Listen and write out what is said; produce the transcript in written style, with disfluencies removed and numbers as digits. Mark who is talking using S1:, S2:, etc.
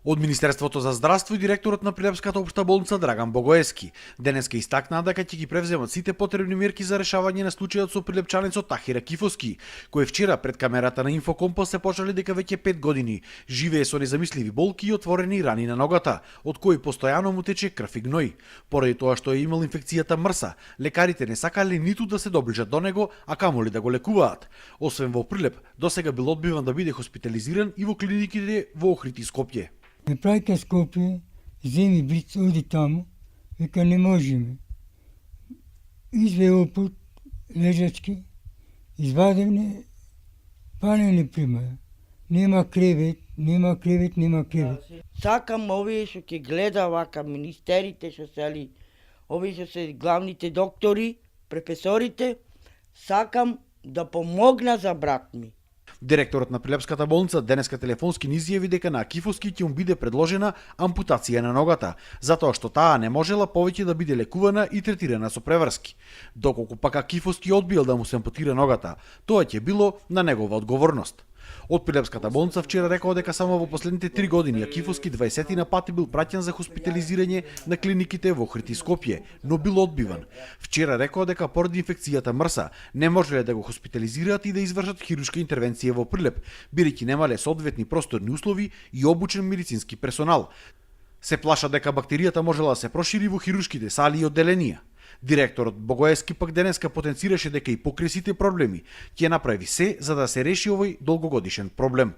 S1: Од Министерството за здравство и директорот на Прилепската општа болница Драган Богоевски денеска истакнаа дека ќе ги превземат сите потребни мерки за решавање на случајот со прилепчанецот Тахира Кифоски, кој вчера пред камерата на Инфокомпас се почали дека веќе 5 години живее со незамисливи болки и отворени рани на ногата, од кои постојано му тече крв и гној. Поради тоа што е имал инфекцијата мрса, лекарите не сакале ниту да се доближат до него, а камоли да го лекуваат. Освен во Прилеп, досега бил одбиван да биде хоспитализиран и во клиниките во Охрид и Скопје.
S2: Ме праќа Скопје, земи бриц, оди таму, века не можеме. Изве опут, лежачки, извадевне, пане не примаја. Нема кревет, нема кревет, нема кревет.
S3: Сакам овие што ќе гледа вака министерите што се али, овие што се главните доктори, професорите, сакам да помогна за брат ми.
S1: Директорот на Прилепската болница денеска телефонски ни изјави дека на Кифоски ќе му биде предложена ампутација на ногата, затоа што таа не можела повеќе да биде лекувана и третирана со преврски. Доколку пака Кифоски одбил да му се ампутира ногата, тоа ќе било на негова одговорност. Од Прилепската болница вчера рекоа дека само во последните 3 години Кифоски 20 на пати бил праќан за хоспитализирање на клиниките во Охрид и Скопје, но бил одбиван. Вчера рекоа дека поради инфекцијата мрса не можеле да го хоспитализираат и да извршат хируршка интервенција во Прилеп, бидејќи немале соодветни просторни услови и обучен медицински персонал. Се плаша дека бактеријата можела да се прошири во хируршките сали и одделенија. Директорот Богоевски пак денеска потенцираше дека и покрај сите проблеми ќе направи се за да се реши овој долгогодишен проблем.